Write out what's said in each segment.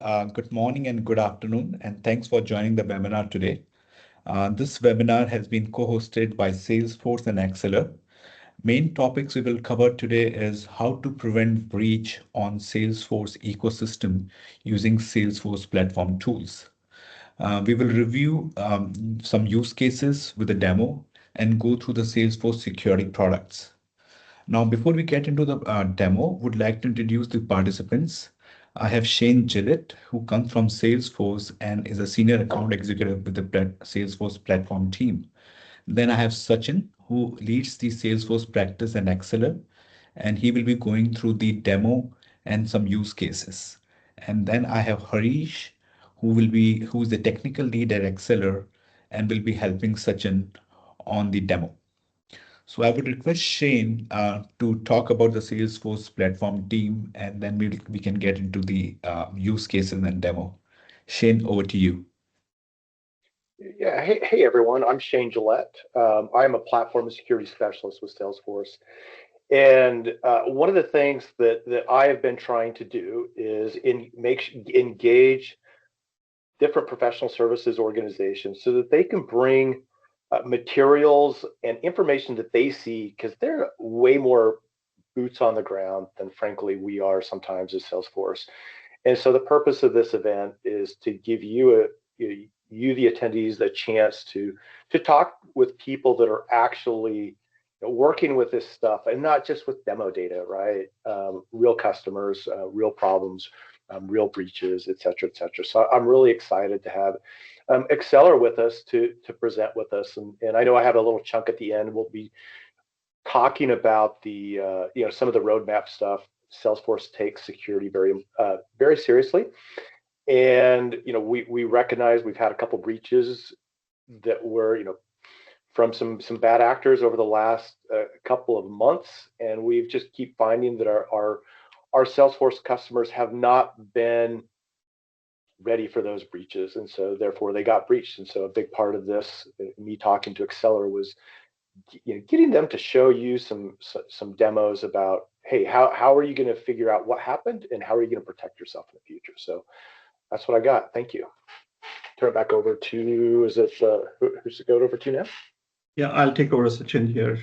Good morning and good afternoon, and thanks for joining the webinar today. This webinar has been co-hosted by Salesforce and Accellor. Main topics we will cover today is how to prevent breach on Salesforce ecosystem using Salesforce platform tools. We will review some use cases with a demo and go through the Salesforce security products. Now, before we get into the demo, would like to introduce the participants. I have Shane Gillet, who comes from Salesforce and is a senior account executive with the Salesforce platform team. Then I have Sachin, who leads the Salesforce practice and Accellor, and he will be going through the demo and some use cases. And then I have Harish, who's the technical lead at Accellor and will be helping Sachin on the demo. So I would request Shane to talk about the Salesforce platform team, and then we can get into the use cases and demo. Shane, over to you. Yeah, hey everyone, I'm Shane Gillet. I'm a platform and security specialist with Salesforce. And one of the things that I have been trying to do is engage different professional services organizations so that they can bring materials and information that they see, because they're way more boots on the ground than frankly we are sometimes as Salesforce. And so the purpose of this event is to give you the attendees a chance to talk with people that are actually working with this stuff, and not just with demo data, right? Real customers, real problems, real breaches, et cetera, et cetera. So I'm really excited to have Accellor with us to present with us. And I know I have a little chunk at the end. We'll be talking about the some of the roadmap stuff. Salesforce takes security very seriously, and we recognize we've had a couple breaches that were from some bad actors over the last couple of months, and we've just keep finding that our Salesforce customers have not been ready for those breaches, and so therefore they got breached. And so a big part of this, me talking to Accellor, was getting them to show you some demos about, hey, how are you going to figure out what happened, and how are you going to protect yourself in the future? So that's what I got. Thank you. Turn it back over to, who's it go over to now? Yeah, I'll take over, Sachin, here.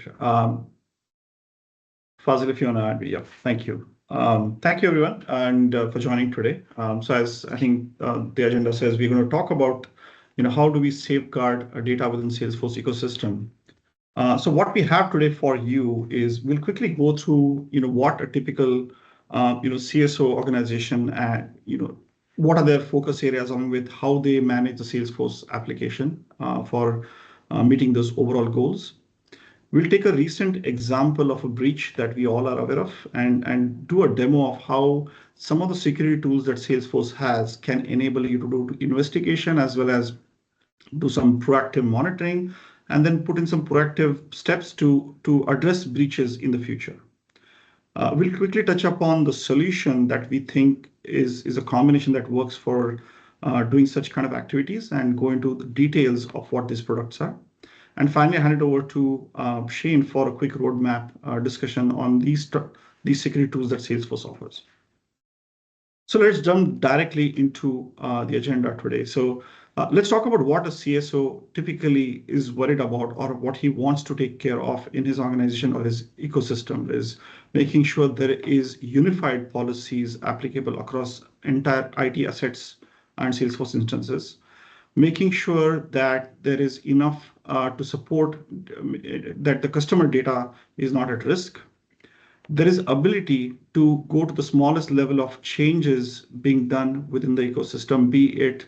Fazil, if you want to add, yeah, thank you. Thank you, everyone, and for joining today. So as I think the agenda says, we're going to talk about, how do we safeguard data within Salesforce ecosystem. So what we have today for you is we'll quickly go through, what a typical, CSO organization and, what are their focus areas, along with how they manage the Salesforce application for meeting those overall goals. We'll take a recent example of a breach that we all are aware of and do a demo of how some of the security tools that Salesforce has can enable you to do investigation as well as do some proactive monitoring, and then put in some proactive steps to address breaches in the future. We'll quickly touch upon the solution that we think is a combination that works for doing such kind of activities, and go into the details of what these products are. And finally, I hand it over to Shane for a quick roadmap discussion on these security tools that Salesforce offers. So let's jump directly into the agenda today. So let's talk about what a CSO typically is worried about, or what he wants to take care of in his organization or his ecosystem, is making sure there is unified policies applicable across entire IT assets and Salesforce instances, making sure that there is enough to support that the customer data is not at risk. There is ability to go to the smallest level of changes being done within the ecosystem, be it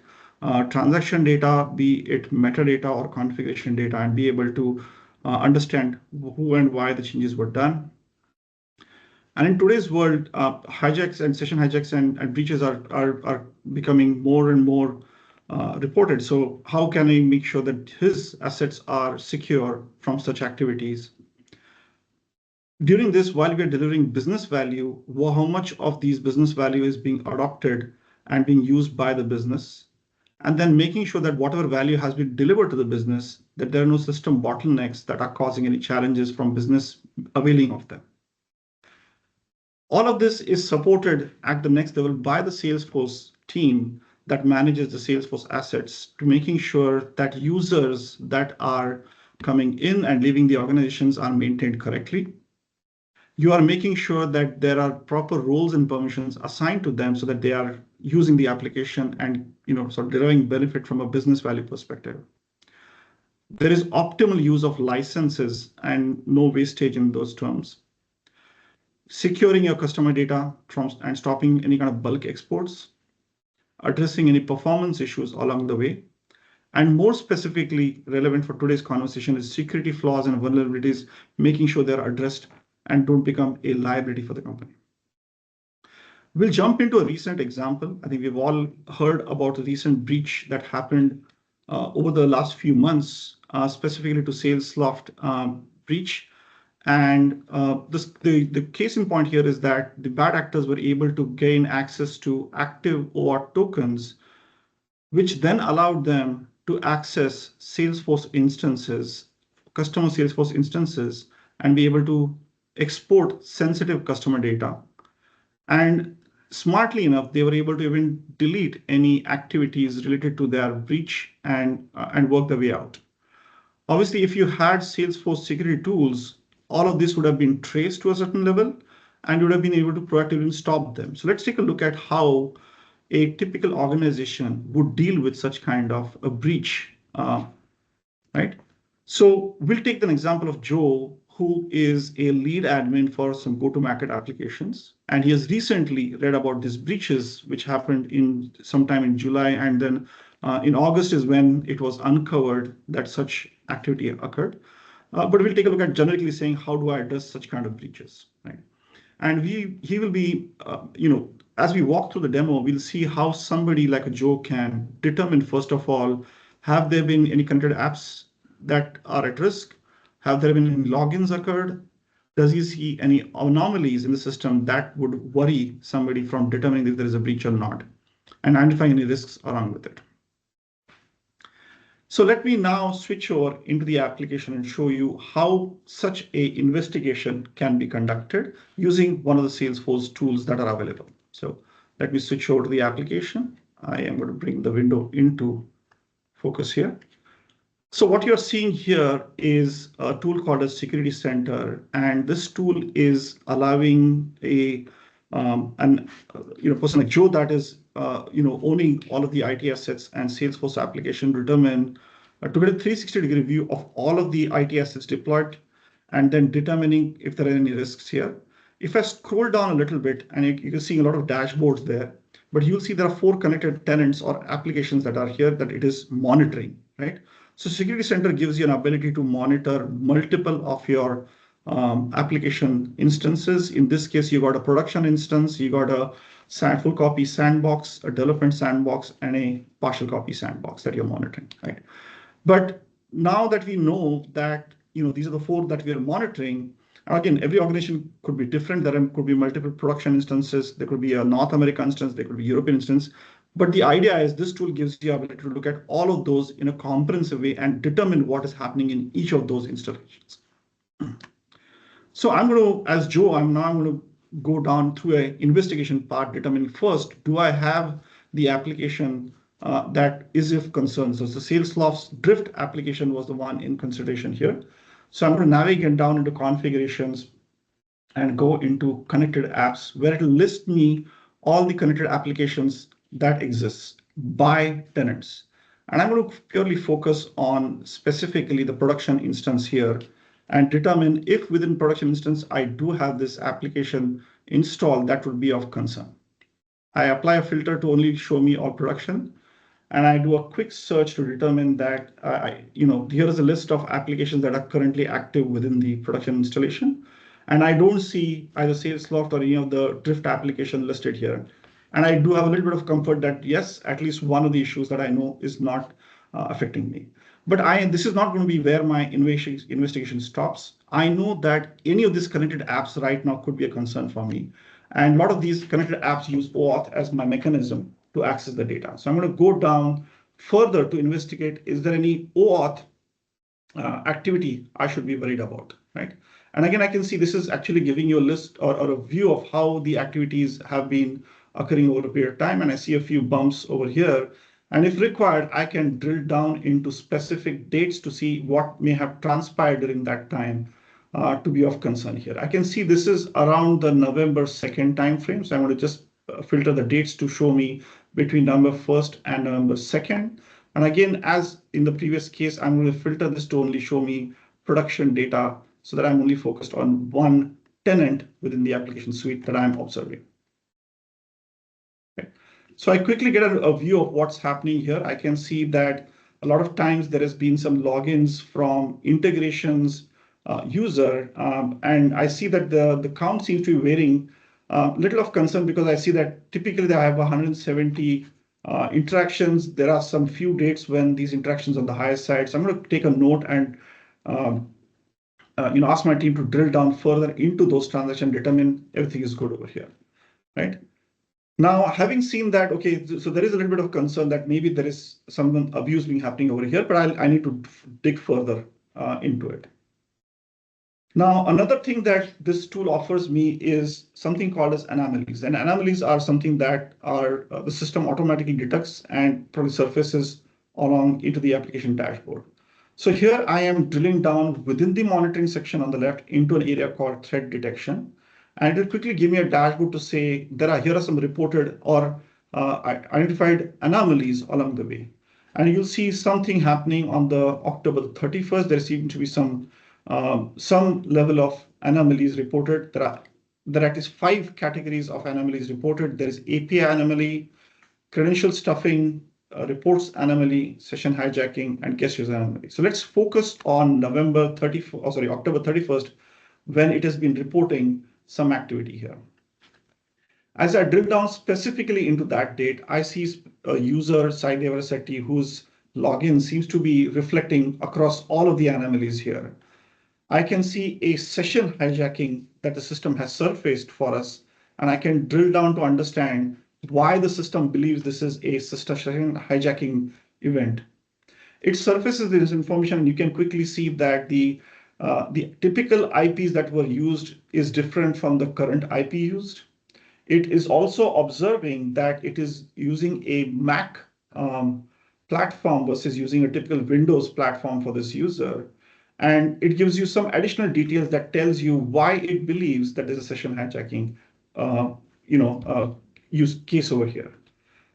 transaction data, be it metadata or configuration data, and be able to understand who and why the changes were done. And in today's world, hijacks and session hijacks and breaches are becoming more and more reported. So how can I make sure that his assets are secure from such activities? During this, while we are delivering business value, how much of these business value is being adopted and being used by the business? And then making sure that whatever value has been delivered to the business, that there are no system bottlenecks that are causing any challenges from business availing of them. All of this is supported at the next level by the Salesforce team that manages the Salesforce assets to making sure that users that are coming in and leaving the organizations are maintained correctly. You are making sure that there are proper roles and permissions assigned to them so that they are using the application and sort of deriving benefit from a business value perspective. There is optimal use of licenses and no wastage in those terms. Securing your customer data from and stopping any kind of bulk exports, addressing any performance issues along the way, and more specifically relevant for today's conversation is security flaws and vulnerabilities, making sure they're addressed and don't become a liability for the company. We'll jump into a recent example. I think we've all heard about the recent breach that happened over the last few months, specifically to Salesloft breach. And the case in point here is that the bad actors were able to gain access to active OAuth tokens, which then allowed them to access Salesforce instances, customer Salesforce instances, and be able to export sensitive customer data. And smartly enough, they were able to even delete any activities related to their breach and work their way out. Obviously, if you had Salesforce security tools, all of this would have been traced to a certain level and you would have been able to proactively stop them. So let's take a look at how a typical organization would deal with such kind of a breach, right? So we'll take an example of Joe, who is a lead admin for some go-to-market applications. And he has recently read about these breaches, which happened in sometime in July. And then in August is when it was uncovered that such activity occurred. But we'll take a look at generically saying, how do I address such kind of breaches, right? And he will be, as we walk through the demo, we'll see how somebody like a Joe can determine, first of all, have there been any connected apps that are at risk? Have there been any logins occurred? Does he see any anomalies in the system that would worry somebody from determining if there is a breach or not, and identifying any risks along with it? So let me now switch over into the application and show you how such a investigation can be conducted using one of the Salesforce tools that are available. So let me switch over to the application. I am going to bring the window into focus here. So what you're seeing here is a tool called a Security Center, and this tool is allowing a person like Joe that is owning all of the IT assets and Salesforce application to determine to get a 360-degree view of all of the IT assets deployed, and then determining if there are any risks here. If I scroll down a little bit, and you can see a lot of dashboards there, but you'll see there are 4 connected tenants or applications that are here that it is monitoring, right? So Security Center gives you an ability to monitor multiple of your application instances. In this case, you got a production instance, you got a full copy sandbox, a development sandbox, and a partial copy sandbox that you're monitoring, right? But now that we know that these are the 4 that we are monitoring, again, every organization could be different. There could be multiple production instances. There could be a North American instance. There could be European instance. But the idea is this tool gives you the ability to look at all of those in a comprehensive way and determine what is happening in each of those installations. So I'm going to, as Joe, I'm now going to go down through an investigation part, determining first, do I have the application that is of concern? So the Salesloft Drift application was the one in consideration here. So I'm going to navigate down into configurations and go into connected apps, where it will list me all the connected applications that exist by tenants. And I'm going to purely focus on specifically the production instance here and determine if within production instance, I do have this application installed that would be of concern. I apply a filter to only show me all production. And I do a quick search to determine that, here is a list of applications that are currently active within the production installation. And I don't see either Salesloft or any of the Drift application listed here. And I do have a little bit of comfort that, yes, at least one of the issues that I know is not affecting me. But this is not going to be where my investigation stops. I know that any of these connected apps right now could be a concern for me. And a lot of these connected apps use OAuth as my mechanism to access the data. So I'm going to go down further to investigate, is there any OAuth activity I should be worried about, right? And again, I can see this is actually giving you a list or a view of how the activities have been occurring over a period of time, and I see a few bumps over here. And if required, I can drill down into specific dates to see what may have transpired during that time to be of concern here. I can see this is around the November 2nd time frame. So I'm going to just filter the dates to show me between November 1st and November 2nd. And again, as in the previous case, I'm going to filter this to only show me production data so that I'm only focused on one tenant within the application suite that I'm observing. Okay. So I quickly get a view of what's happening here. I can see that a lot of times there has been some logins from integrations user, and I see that the count seems to be varying. Little of concern because I see that typically they have 170 interactions. There are some few dates when these interactions on the higher side. So I'm going to take a note and ask my team to drill down further into those transactions, determine everything is good over here, right? Now, having seen that, okay, so there is a little bit of concern that maybe there is some abuse being happening over here, but I need to dig further into it. Now, another thing that this tool offers me is something called as anomalies. And anomalies are something that are the system automatically detects and probably surfaces along into the application dashboard. So here I am drilling down within the monitoring section on the left into an area called threat detection. And it will quickly give me a dashboard to say here are some reported or identified anomalies along the way. And you'll see something happening on the October 31st. There seems to be some level of anomalies reported. There are at least 5 categories of anomalies reported. There is API anomaly, credential stuffing, reports anomaly, session hijacking, and guest user anomaly. So let's focus on October 31st, when it has been reporting some activity here. As I drill down specifically into that date, I see a user, Sai Devarasetty, whose login seems to be reflecting across all of the anomalies here. I can see a session hijacking that the system has surfaced for us, and I can drill down to understand why the system believes this is a session hijacking event. It surfaces this information, and you can quickly see that the typical IPs that were used is different from the current IP used. It is also observing that it is using a Mac platform versus using a typical Windows platform for this user. And it gives you some additional details that tells you why it believes that there's a session hijacking use case over here.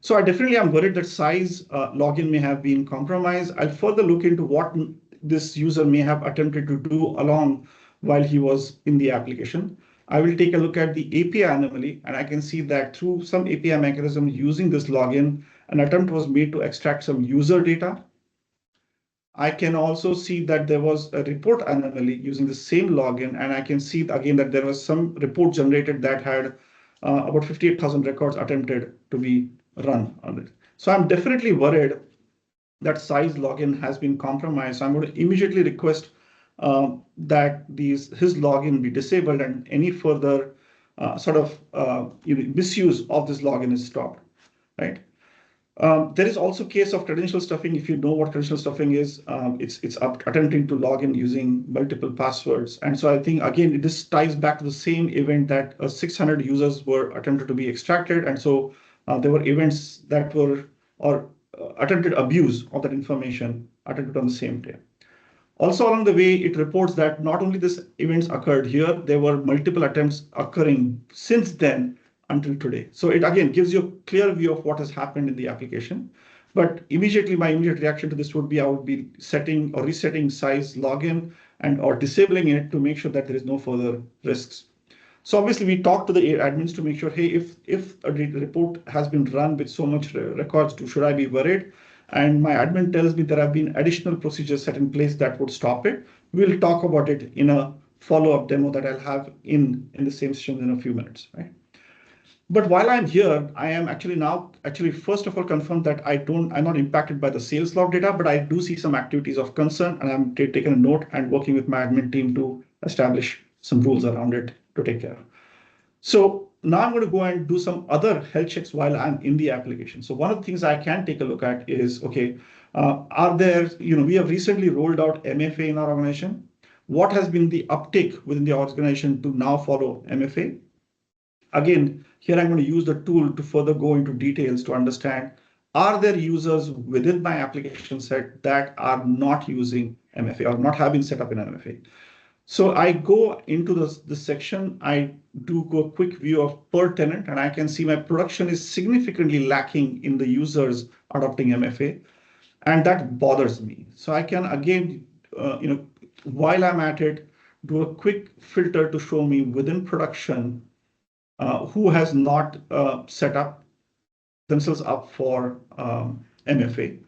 So I definitely am worried that Sai's login may have been compromised. I'll further look into what this user may have attempted to do along while he was in the application. I will take a look at the API anomaly, and I can see that through some API mechanism using this login, an attempt was made to extract some user data. I can also see that there was a report anomaly using the same login, and I can see again that there was some report generated that had about 58,000 records attempted to be run on it. So I'm definitely worried that Sai's login has been compromised. So I'm going to immediately request that his login be disabled and any further misuse of this login is stopped, right? There is also case of credential stuffing. If you know what credential stuffing is, it's attempting to log in using multiple passwords. And so I think, again, this ties back to the same event that 600 users were attempted to be extracted. And so there were events that were attempted abuse of that information attempted on the same day. Also along the way, it reports that not only these events occurred here, there were multiple attempts occurring since then until today. So it again gives you a clear view of what has happened in the application. But my immediate reaction to this would be I would be setting or resetting Sai's login or disabling it to make sure that there is no further risks. So obviously we talked to the admins to make sure, hey, if a report has been run with so much records, should I be worried? And my admin tells me there have been additional procedures set in place that would stop it. We'll talk about it in a follow-up demo that I'll have in the same session in a few minutes, right? But while I'm here, I am actually first of all confirmed that I'm not impacted by the sales log data, but I do see some activities of concern, and I'm taking a note and working with my admin team to establish some rules around it to take care of. So now I'm going to go and do some other health checks while I'm in the application. So one of the things I can take a look at is, okay, we have recently rolled out MFA in our organization. What has been the uptake within the organization to now follow MFA? again, here I'm going to use the tool to further go into details to understand, are there users within my application set that are not using MFA or not have been set up in MFA? So I go into this section, I do go a quick view of per tenant, and I can see my production is significantly lacking in the users adopting MFA, and that bothers me. So I can again, while I'm at it, do a quick filter to show me within production who has not set up themselves up for MFA.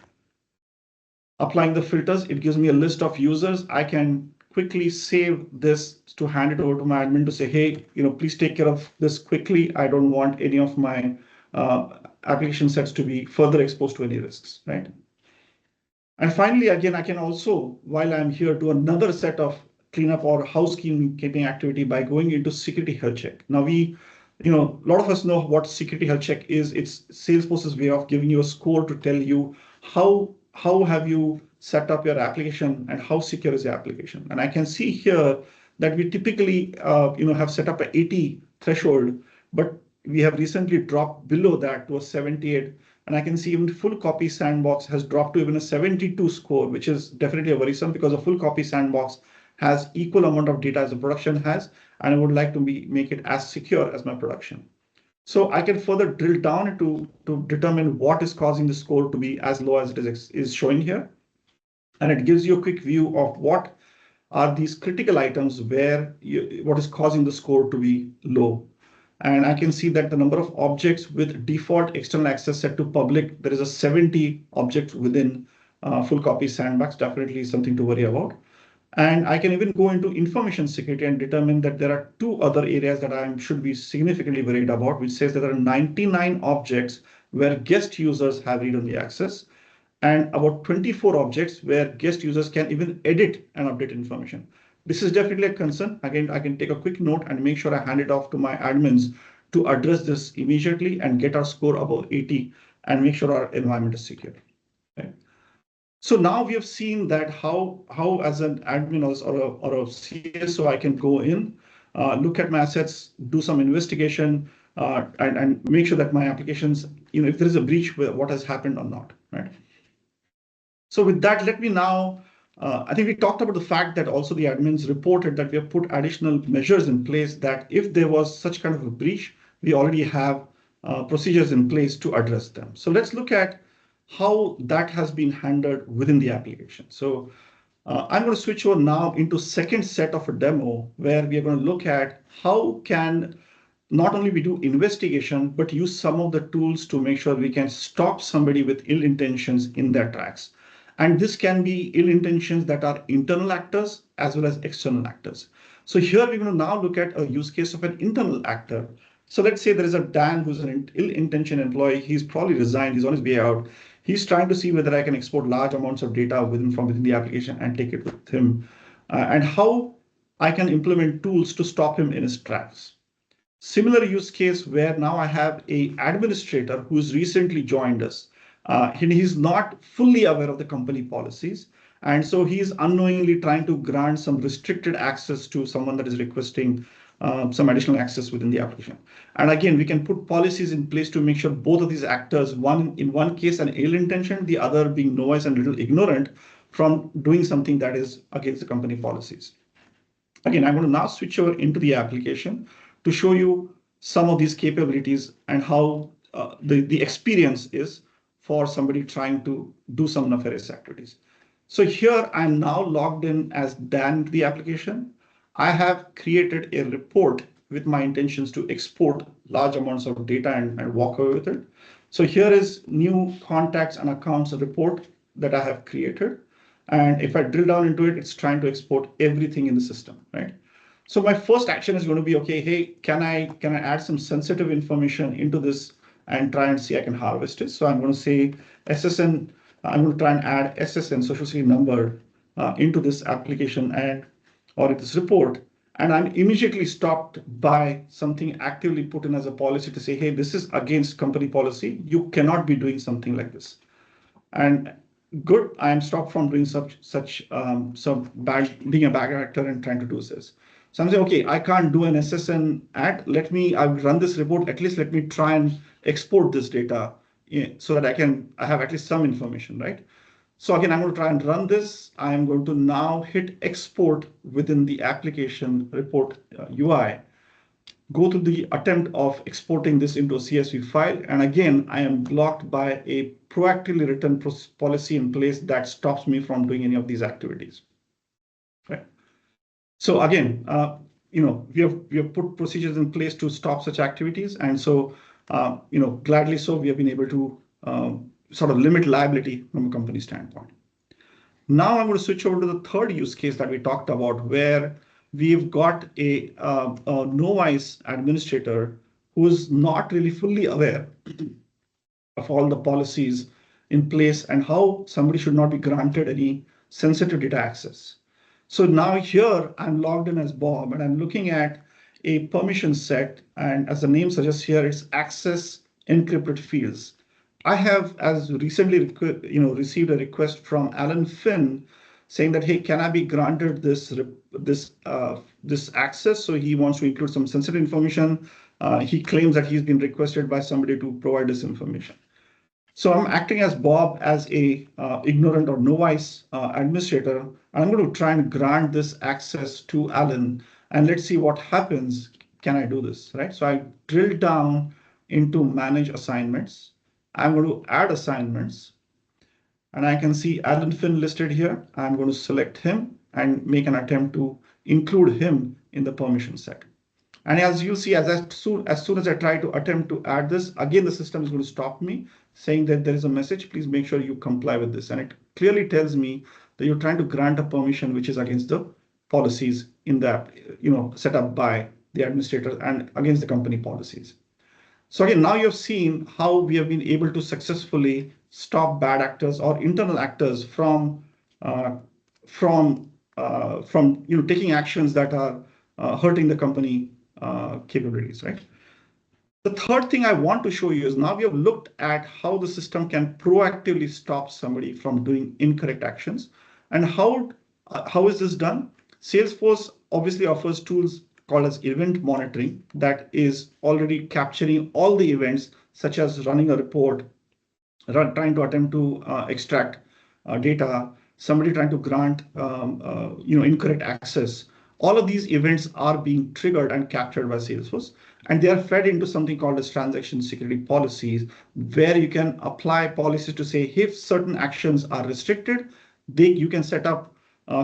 Applying the filters, it gives me a list of users. I can quickly save this to hand it over to my admin to say, hey, please take care of this quickly. I don't want any of my application sets to be further exposed to any risks, right? And finally, again, I can also, while I'm here, do another set of cleanup or housekeeping activity by going into security health check. Now a lot of us know what security health check is. It's Salesforce's way of giving you a score to tell you how have you set up your application and how secure is your application. And I can see here that we typically have set up an 80 threshold, but we have recently dropped below that to a 78. And I can see even full copy sandbox has dropped to even a 72 score, which is definitely a worrisome because a full copy sandbox has equal amount of data as the production has, and I would like to make it as secure as my production. So I can further drill down to determine what is causing the score to be as low as it is showing here. And it gives you a quick view of what are these critical items where what is causing the score to be low. And I can see that the number of objects with default external access set to public, there is a 70 objects within full copy sandbox, definitely something to worry about. And I can even go into information security and determine that there are two other areas that I should be significantly worried about, which says that there are 99 objects where guest users have read-only access, and about 24 objects where guest users can even edit and update information. This is definitely a concern. Again, I can take a quick note and make sure I hand it off to my admins to address this immediately and get our score above 80 and make sure our environment is secure. Okay. So now we have seen that how as an admin or a CSO, I can go in, look at my assets, do some investigation, and make sure that my applications, if there is a breach, what has happened or not, right? So with that, let me now, I think we talked about the fact that also the admins reported that we have put additional measures in place that if there was such kind of a breach, we already have procedures in place to address them. So let's look at how that has been handled within the application. So I'm going to switch over now into second set of a demo where we are going to look at how can not only we do investigation, but use some of the tools to make sure we can stop somebody with ill intentions in their tracks. And this can be ill intentions that are internal actors as well as external actors. So here we're going to now look at a use case of an internal actor. So let's say there is a Dan who's an ill-intentioned employee. He's probably resigned. He's on his way out. He's trying to see whether I can export large amounts of data from within the application and take it with him, and how I can implement tools to stop him in his tracks. Similar use case where now I have a administrator who's recently joined us. He's not fully aware of the company policies. And so he's unknowingly trying to grant some restricted access to someone that is requesting some additional access within the application. And again, we can put policies in place to make sure both of these actors, in one case an ill intention, the other being novice and little ignorant from doing something that is against the company policies. Again, I'm going to now switch over into the application to show you some of these capabilities and how the experience is for somebody trying to do some nefarious activities. So here I'm now logged in as Dan to the application. I have created a report with my intentions to export large amounts of data and walk away with it. So here is new contacts and accounts report that I have created. And if I drill down into it, it's trying to export everything in the system, right? So my first action is going to be, okay, hey, can I add some sensitive information into this and try and see I can harvest it? So I'm going to say SSN, I'm going to try and add SSN, social security number, into this application or this report. And I'm immediately stopped by something actively put in as a policy to say, hey, this is against company policy. You cannot be doing something like this. And good, I am stopped from doing being a bad actor and trying to do this. So I'm saying, okay, I can't do an SSN at, I've run this report, at least let me try and export this data so that I have at least some information, right? So again, I'm going to try and run this. I'm going to now hit export within the application report UI, go through the attempt of exporting this into a CSV file. And again, I am blocked by a proactively written policy in place that stops me from doing any of these activities. Right. So again, we have put procedures in place to stop such activities, and so gladly so, we have been able to sort of limit liability from a company standpoint. Now I'm going to switch over to the third use case that we talked about, where we've got a novice administrator who is not really fully aware of all the policies in place and how somebody should not be granted any sensitive data access. So now here I'm logged in as Bob, and I'm looking at a permission set, and as the name suggests here, it's access encrypted fields. I have, as recently, received a request from Alan Finn saying that, hey, can I be granted this access? So he wants to include some sensitive information. He claims that he's been requested by somebody to provide this information. So I'm acting as Bob, as a ignorant or novice administrator, and I'm going to try and grant this access to Alan, and let's see what happens. Can I do this, right? So I drill down into manage assignments. I'm going to add assignments, and I can see Alan Finn listed here. I'm going to select him and make an attempt to include him in the permission set. And as you'll see, as soon as I try to attempt to add this, again, the system is going to stop me, saying that there is a message, please make sure you comply with this. And it clearly tells me that you're trying to grant a permission which is against the policies in the, set up by the administrator and against the company policies. So again, now you've seen how we have been able to successfully stop bad actors or internal actors from taking actions that are hurting the company capabilities, right? The third thing I want to show you is now we have looked at how the system can proactively stop somebody from doing incorrect actions. And how is this done? Salesforce obviously offers tools called as event monitoring that is already capturing all the events, such as running a report, trying to attempt to extract data, somebody trying to grant incorrect access. All of these events are being triggered and captured by Salesforce, and they are fed into something called as transaction security policies, where you can apply policies to say if certain actions are restricted, you can set up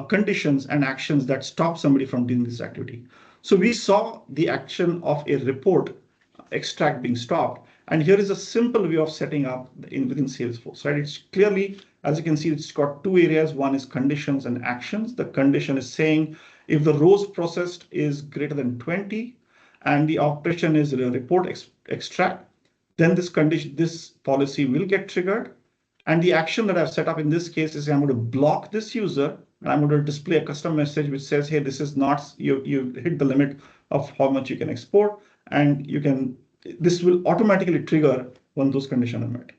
conditions and actions that stop somebody from doing this activity. So we saw the action of a report extract being stopped. And here is a simple way of setting up within Salesforce, right? It's clearly, as you can see, it's got two areas. One is conditions and actions. The condition is saying if the rows processed is greater than 20 and the operation is a report extract, then this policy will get triggered. And the action that I've set up in this case is I'm going to block this user, and I'm going to display a custom message which says, hey, this is not, you hit the limit of how much you can export, and this will automatically trigger when those conditions are met.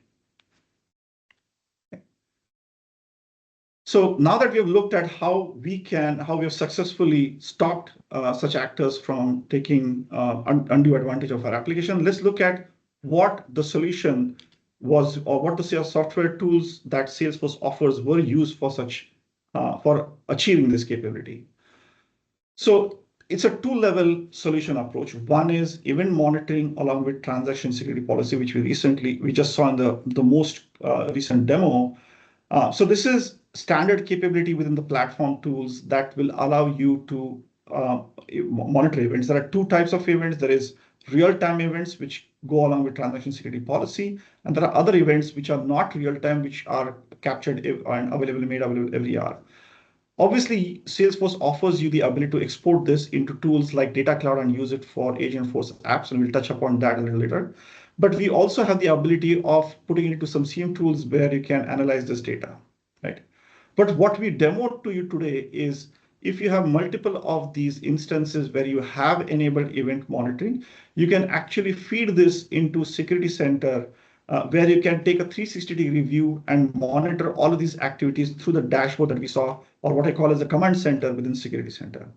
So now that we have looked at how we have successfully stopped such actors from taking undue advantage of our application, let's look at what the solution was, or what the software tools that Salesforce offers were used for for achieving this capability. So it's a two-level solution approach. One is event monitoring along with transaction security policy, which we just saw in the most recent demo. So this is standard capability within the platform tools that will allow you to monitor events. There are two types of events. There is real-time events, which go along with transaction security policy. And there are other events which are not real-time, which are captured and made available every hour. Obviously, Salesforce offers you the ability to export this into tools like Data Cloud and use it for Agentforce apps, and we'll touch upon that a little later. But we also have the ability of putting it into some CM tools where you can analyze this data, right? But what we demoed to you today is if you have multiple of these instances where you have enabled event monitoring, you can actually feed this into Security Center, where you can take a 360-degree view and monitor all of these activities through the dashboard that we saw, or what I call as the command center within Security Center.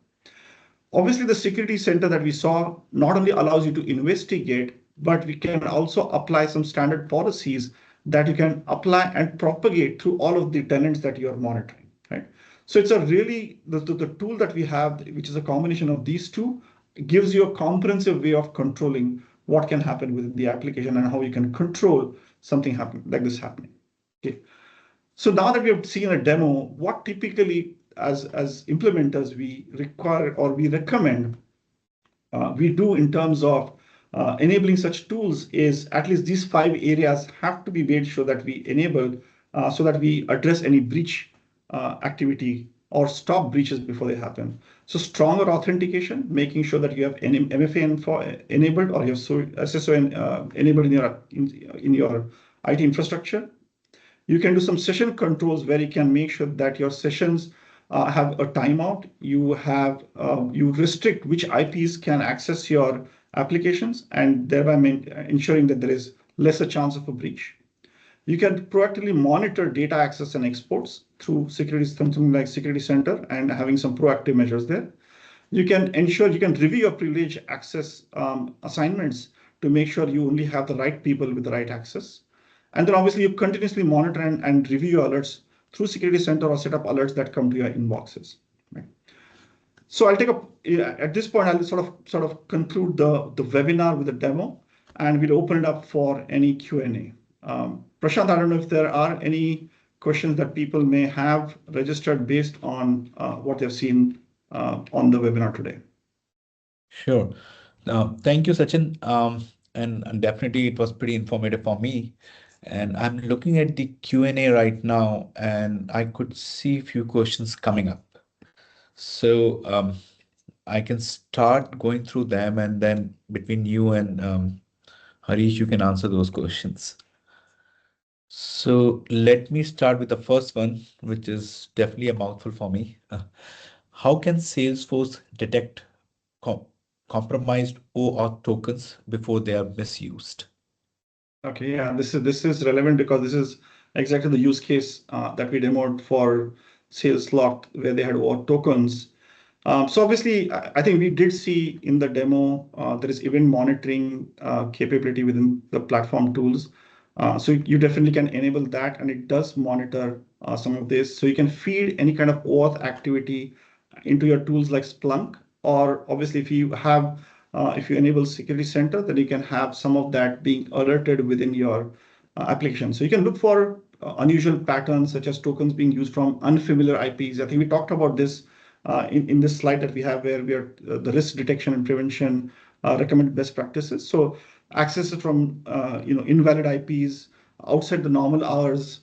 Obviously, the security center that we saw not only allows you to investigate, but we can also apply some standard policies that you can apply and propagate through all of the tenants that you are monitoring, right? So it's a really the tool that we have, which is a combination of these two, gives you a comprehensive way of controlling what can happen within the application and how you can control something happen like this happening. Okay. So now that we have seen a demo, what typically as implementers we require or we recommend we do in terms of enabling such tools is at least these 5 areas have to be made sure that we enable so that we address any breach activity or stop breaches before they happen. So stronger authentication, making sure that you have MFA info enabled or you have SSO enabled in your IT infrastructure. You can do some session controls where you can make sure that your sessions have a timeout. You restrict which IPs can access your applications and thereby ensuring that there is lesser chance of a breach. You can proactively monitor data access and exports through something like Security Center and having some proactive measures there. You can ensure you can review your privilege access assignments to make sure you only have the right people with the right access. And then obviously you continuously monitor and review your alerts through Security Center or set up alerts that come to your inboxes. Right? So at this point, I'll sort of conclude the webinar with a demo and we'll open it up for any Q&A. Prashant, I don't know if there are any questions that people may have registered based on what they've seen on the webinar today. Sure. Thank you, Sachin. And definitely it was pretty informative for me. And I'm looking at the Q&A right now, and I could see a few questions coming up. So I can start going through them, and then between you and Harish, you can answer those questions. So let me start with the first one, which is definitely a mouthful for me. How can Salesforce detect com compromised OAuth tokens before they are misused? Okay, yeah, this is relevant because this is exactly the use case that we demoed for SalesLock, where they had OAuth tokens. So obviously, I think we did see in the demo there is event monitoring capability within the platform tools. So you definitely can enable that, and it does monitor some of this. So you can feed any kind of OAuth activity into your tools like Splunk, or obviously if you enable Security Center, then you can have some of that being alerted within your application. So you can look for unusual patterns such as tokens being used from unfamiliar IPs. I think we talked about this in this slide that we have where we are the risk detection and prevention recommended best practices. So access from invalid IPs outside the normal hours.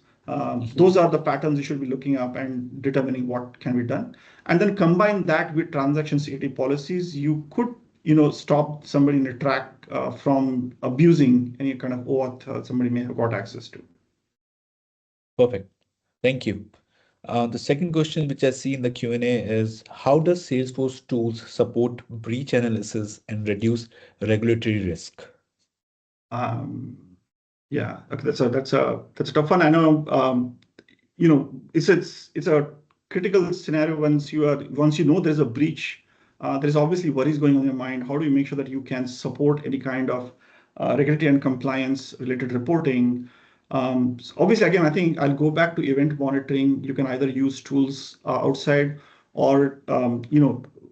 Those are the patterns you should be looking up and determining what can be done. And then combine that with transaction security policies. You could stop somebody in a track from abusing any kind of OAuth somebody may have got access to. Perfect. Thank you. The second question which I see in the Q&A is, how does Salesforce tools support breach analysis and reduce regulatory risk? Yeah, okay, that's a tough one. I know it's a critical scenario once you know there's a breach. There's obviously worries going on in your mind. How do you make sure that you can support any kind of regulatory and compliance related reporting? So obviously, again, I think I'll go back to event monitoring. You can either use tools outside or, a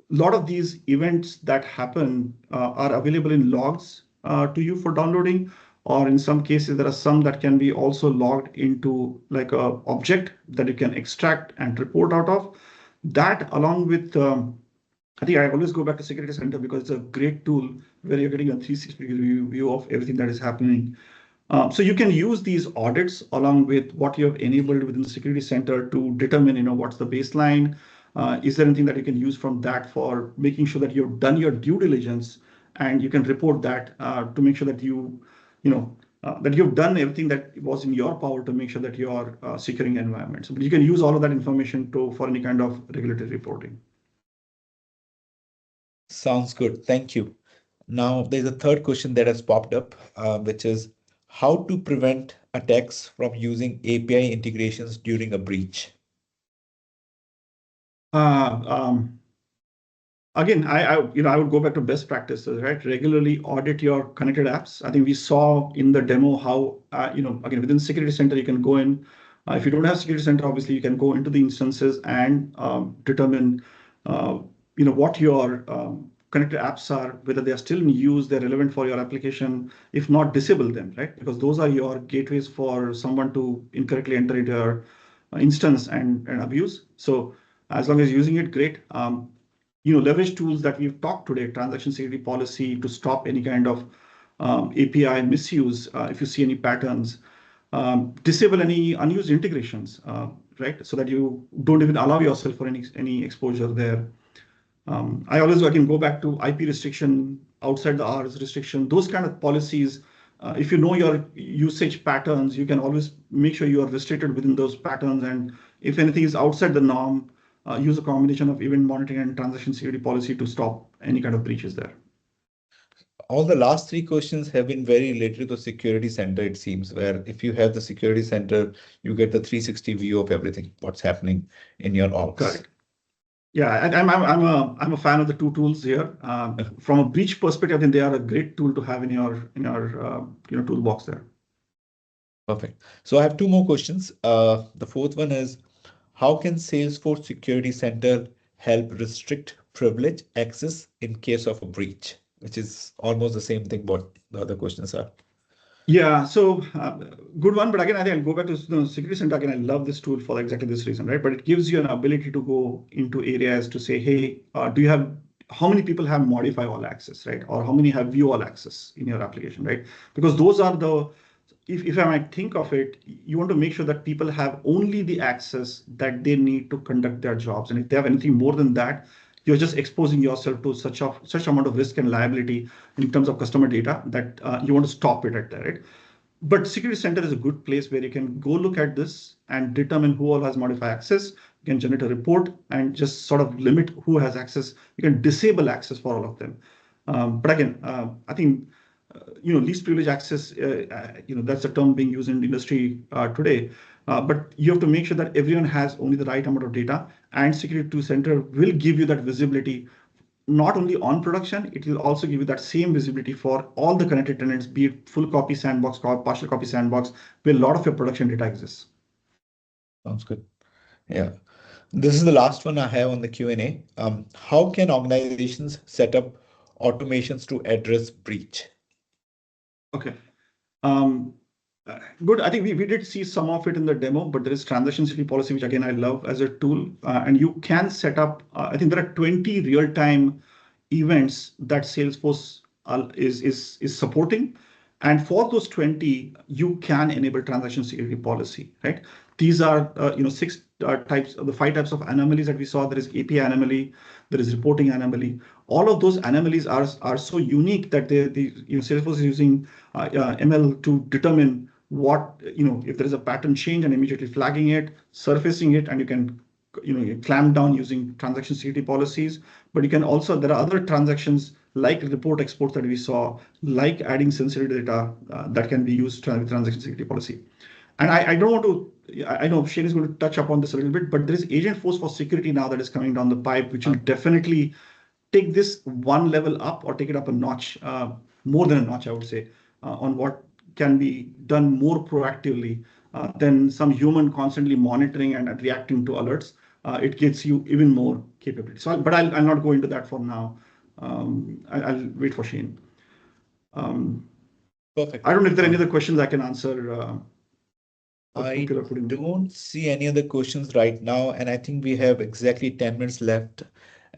lot of these events that happen are available in logs to you for downloading. Or in some cases, there are some that can be also logged into like a object that you can extract and report out of. That along with, I think I always go back to Security Center because it's a great tool where you're getting a 360 view of everything that is happening. So you can use these audits along with what you have enabled within the Security Center to determine, what's the baseline. Is there anything that you can use from that for making sure that you've done your due diligence and you can report that to make sure that that you've done everything that was in your power to make sure that you are securing environments. But you can use all of that information for any kind of regulatory reporting. Sounds good. Thank you. Now, there's a third question that has popped up, which is how to prevent attacks from using API integrations during a breach. Again, I would go back to best practices, right? Regularly audit your connected apps. I think we saw in the demo how, again, within Security Center, you can go in. If you don't have Security Center, obviously you can go into the instances and determine, what your connected apps are, whether they are still in use, they're relevant for your application. If not, disable them, right? Because those are your gateways for someone to incorrectly enter into your instance and abuse. So as long as you're using it, great. Leverage tools that we've talked today, transaction security policy to stop any kind of API misuse. If you see any patterns, disable any unused integrations, right? So that you don't even allow yourself for any exposure there. I always again go back to IP restriction, outside the hours restriction, those kind of policies. If you know your usage patterns, you can always make sure you are restricted within those patterns. And if anything is outside the norm, use a combination of event monitoring and transaction security policy to stop any kind of breaches there. All the last three questions have been very related to the security center, it seems, where if you have the security center, you get the 360 view of everything, what's happening in your ops. Correct. Yeah, and I'm a fan of the two tools here. From a breach perspective, I think they are a great tool to have in your toolbox there. Perfect. So I have two more questions. The fourth one is, how can Salesforce Security Center help restrict privilege access in case of a breach? Which is almost the same thing what the other questions are. Yeah, so good one. But again, I think I'll go back to the Security Center. Again, I love this tool for exactly this reason, right? But it gives you an ability to go into areas to say, hey, how many people have modify all access, right? Or how many have view all access in your application, right? Because those are if I might think of it, you want to make sure that people have only the access that they need to conduct their jobs. And if they have anything more than that, you're just exposing yourself to such amount of risk and liability in terms of customer data that you want to stop it at that, right? But Security Center is a good place where you can go look at this and determine who all has modified access. You can generate a report and just sort of limit who has access. You can disable access for all of them. But again, I think least privilege access, that's a term being used in the industry today. But you have to make sure that everyone has only the right amount of data, and Security Center will give you that visibility not only on production, it will also give you that same visibility for all the connected tenants, be it full copy sandbox, partial copy sandbox, where a lot of your production data exists. Sounds good. Yeah. This is the last one I have on the Q&A. How can organizations set up automations to address breach? Okay. Good. I think we did see some of it in the demo, but there is transaction security policy, which again I love as a tool. And you can set up, I think there are 20 real-time events that Salesforce is supporting. And for those 20, you can enable transaction security policy, right? These are six types of the 5 types of anomalies that we saw. There is API anomaly, there is reporting anomaly. All of those anomalies are so unique that Salesforce is using ML to determine if there is a pattern change and immediately flagging it, surfacing it, and you can you clamp down using transaction security policies. But you can also, there are other transactions like report exports that we saw, like adding sensitive data that can be used with transaction security policy. And I don't want to, I know Shane is going to touch upon this a little bit, but there is Agentforce for security now that is coming down the pipe, which will definitely take this one level up or take it up a notch, more than a notch, I would say, on what can be done more proactively than some human constantly monitoring and reacting to alerts. It gets you even more capability. But I'll not go into that for now. I'll wait for Shane. Perfect. I don't know if there are any other questions I can answer. I don't see any other questions right now, and I think we have exactly 10 minutes left.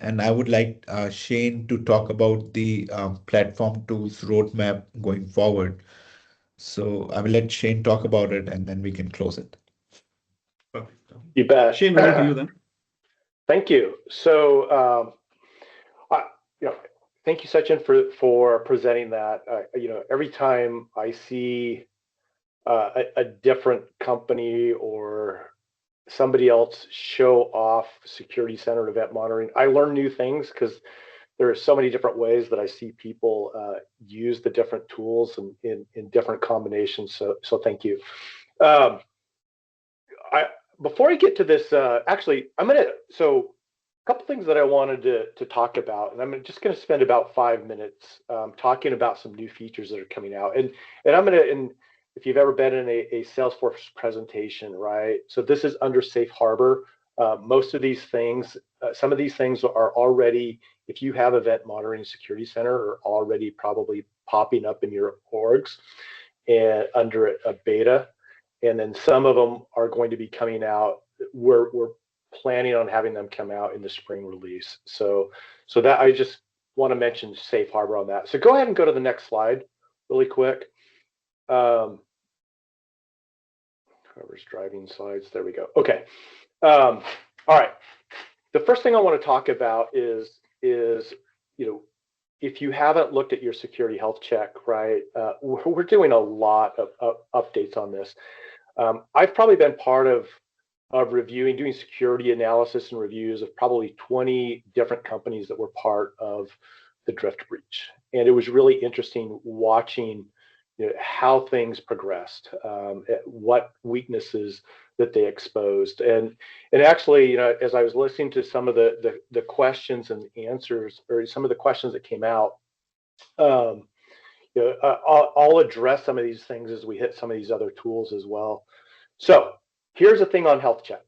And I would like Shane to talk about the platform tools roadmap going forward. So I will let Shane talk about it, and then we can close it. Perfect. You bet. Shane, over to you then. Thank you. So, thank you, Sachin, for presenting that. Every time I see a different company or somebody else show off security center event monitoring, I learn new things because there are so many different ways that I see people use the different tools in different combinations. So thank you. Before I get to this, actually, couple things that I wanted to talk about, and I'm just going to spend about 5 minutes talking about some new features that are coming out. And I'm going to, and if you've ever been in a Salesforce presentation, right? So this is under Safe Harbor. Most of these things, some of these things are already, if you have Event Monitoring Security Center, are already probably popping up in your orgs and under a beta. And then some of them are going to be coming out. We're planning on having them come out in the spring release. So that I just want to mention Safe Harbor on that. So go ahead and go to the next slide really quick. Whoever's driving slides, there we go. Okay. All right. The first thing I want to talk about is if you haven't looked at your security health check, right, we're doing a lot of updates on this. I've probably been part of reviewing, doing security analysis and reviews of probably 20 different companies that were part of the drift breach. And it was really interesting watching how things progressed, what weaknesses that they exposed. And actually, as I was listening to some of the questions and answers, or some of the questions that came out, I'll address some of these things as we hit some of these other tools as well. So here's the thing on health check.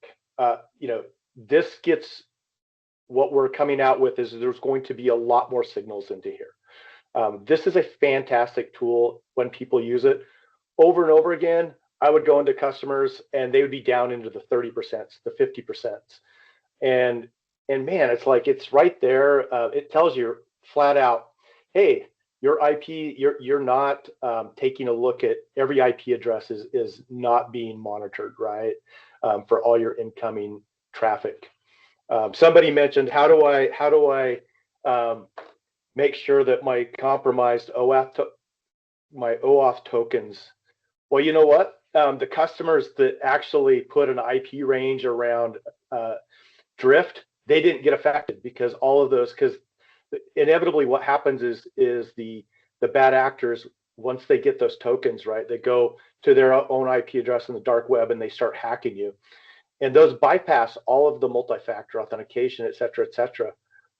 This gets, what we're coming out with is there's going to be a lot more signals into here. This is a fantastic tool when people use it. Over and over again, I would go into customers and they would be down into the 30%, the 50%. And man, it's like, it's right there. It tells you flat out, hey, your IP, you're not taking a look at every IP address is not being monitored, right? For all your incoming traffic. Somebody mentioned, how do I make sure that my compromised OAuth tokens? Well, you know what? The customers that actually put an IP range around drift, they didn't get affected because all of those, because inevitably what happens is the bad actors, once they get those tokens, right, they go to their own IP address in the dark web and they start hacking you. And those bypass all of the multi-factor authentication, et cetera, et cetera.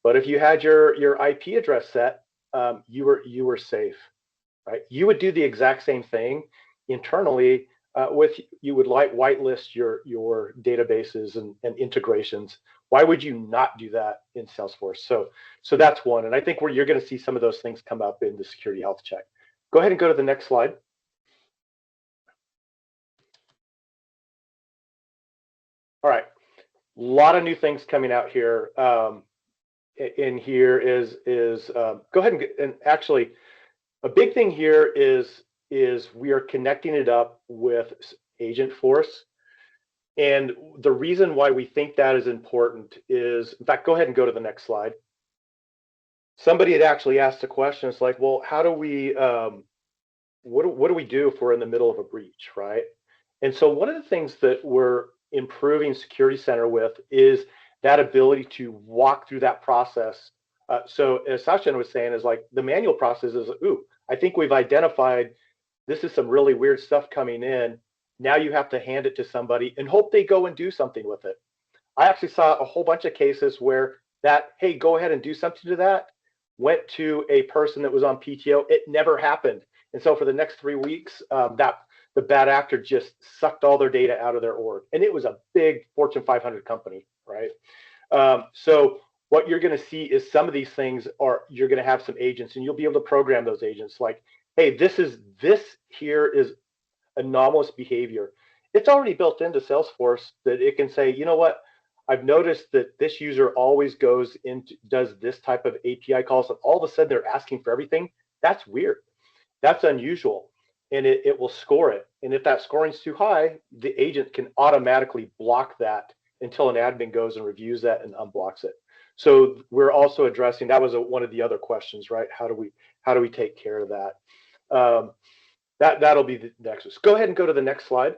But if you had your IP address set, you were safe, right? You would do the exact same thing internally you would whitelist your databases and integrations. Why would you not do that in Salesforce? So that's one. And I think you're going to see some of those things come up in the security health check. Go ahead and go to the next slide. All right, a lot of new things coming out here. In here is go ahead and actually a big thing here is we are connecting it up with Agentforce. And the reason why we think that is important is, in fact, go ahead and go to the next slide. Somebody had actually asked a question. It's like, well, how do we, what do we do if we're in the middle of a breach, right? And so one of the things that we're improving Security Center with is that ability to walk through that process. So as Sachin was saying, is like the manual process is, ooh, I think we've identified this is some really weird stuff coming in. Now you have to hand it to somebody and hope they go and do something with it. I actually saw a whole bunch of cases where that, hey, go ahead and do something to that, went to a person that was on PTO. It never happened. And so for the next 3 weeks, the bad actor just sucked all their data out of their org. And it was a big Fortune 500 company, right? So what you're going to see is some of these things you're going to have some agents and you'll be able to program those agents like, hey, this here is anomalous behavior. It's already built into Salesforce that it can say, you know what, I've noticed that this user always does this type of API calls, and all of a sudden they're asking for everything. That's weird. That's unusual. And it will score it. And if that scoring is too high, the agent can automatically block that until an admin goes and reviews that and unblocks it. So we're also addressing, that was one of the other questions, right? How do we take care of that? That'll be the next. So go ahead and go to the next slide.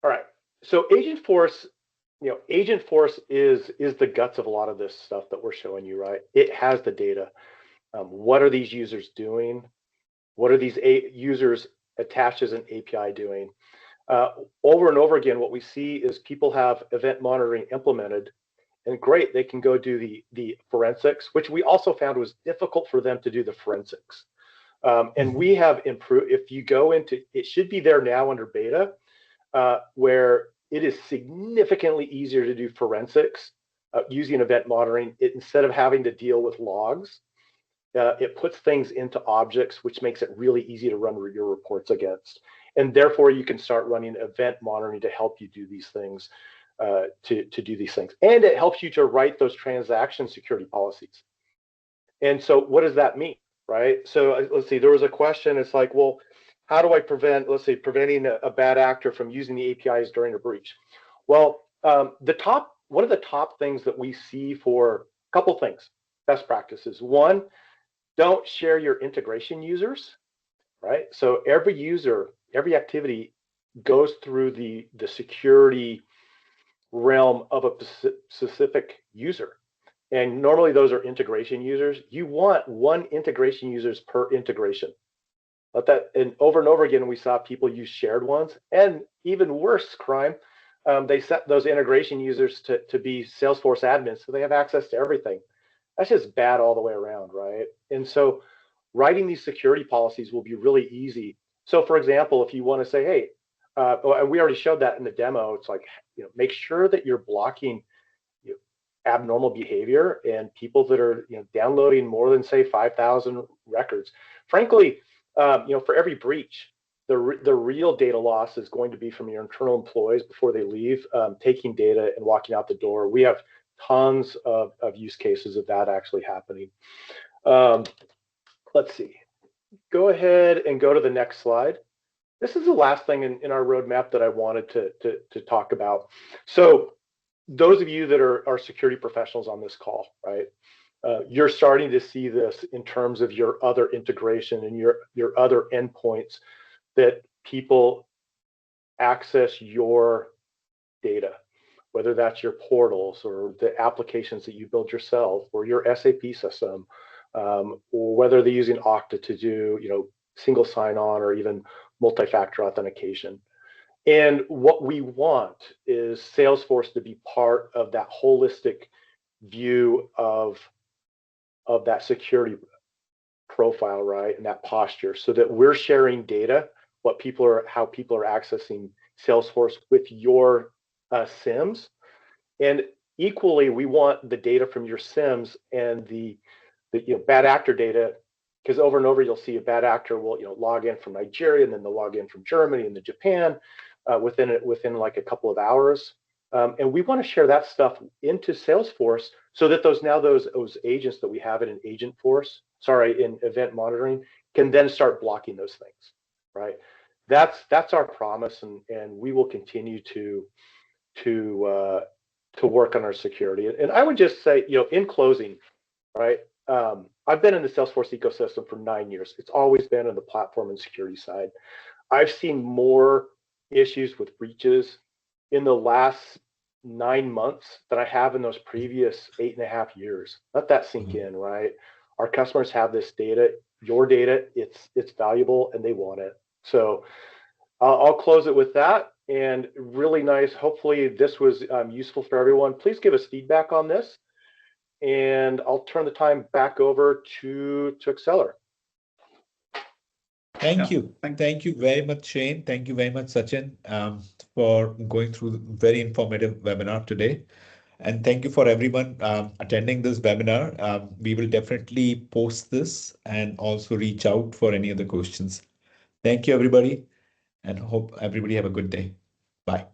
All right. So Agentforce, Agentforce is the guts of a lot of this stuff that we're showing you, right? It has the data. What are these users doing? What are these users attached as an API doing? Over and over again, what we see is people have event monitoring implemented, and great, they can go do the forensics, which we also found was difficult for them to do the forensics. And we have improved. If you go into, it should be there now under beta, where it is significantly easier to do forensics using event monitoring. Instead of having to deal with logs, it puts things into objects, which makes it really easy to run your reports against. And therefore, you can start running event monitoring to help you do these things, to do these things. And it helps you to write those transaction security policies. And so what does that mean, right? So let's see, there was a question. It's like, well, how do I prevent, let's say, preventing a bad actor from using the APIs during a breach? Well, one of the top things that we see for a couple things, best practices. One, don't share your integration users, right? So every user, every activity goes through the security realm of a specific user. And normally those are integration users. You want one integration users per integration. But that, and over again, we saw people use shared ones. And even worse crime, they set those integration users to be Salesforce admins, so they have access to everything. That's just bad all the way around, right? And so writing these security policies will be really easy. So for example, if you want to say, hey, we already showed that in the demo, it's like, make sure that you're blocking abnormal behavior and people that are downloading more than, say, 5,000 records. Frankly, for every breach, the real data loss is going to be from your internal employees before they leave, taking data and walking out the door. We have tons of use cases of that actually happening. Let's see. Go ahead and go to the next slide. This is the last thing in our roadmap that I wanted to talk about. So those of you that are security professionals on this call, right? You're starting to see this in terms of your other integration and your other endpoints that people access your data, whether that's your portals or the applications that you build yourself or your SAP system, or whether they're using Okta to do single sign-on or even multi-factor authentication. And what we want is Salesforce to be part of that holistic view of that security profile, right? And that posture, so that we're sharing data, how people are accessing Salesforce with your SIMs. And equally, we want the data from your SIMs and the bad actor data, because over and over you'll see a bad actor will log in from Nigeria, and then they'll log in from Germany and then Japan within like a couple of hours. And we want to share that stuff into Salesforce so that those agents that we have in in event monitoring can then start blocking those things, right? That's our promise, and we will continue to work on our security. And I would just say, in closing, right? I've been in the Salesforce ecosystem for 9 years. It's always been on the platform and security side. I've seen more issues with breaches in the last 9 months than I have in those previous 8.5 years. Let that sink in, right? Our customers have this data, your data, it's valuable, and they want it. So I'll close it with that. And really nice. Hopefully this was useful for everyone. Please give us feedback on this. And I'll turn the time back over to Accellor. Thank you. Thank you very much, Shane. Thank you very much, Sachin, for going through the very informative webinar today. And thank you for everyone attending this webinar. We will definitely post this and also reach out for any other questions. Thank you, everybody, and hope everybody have a good day. Bye.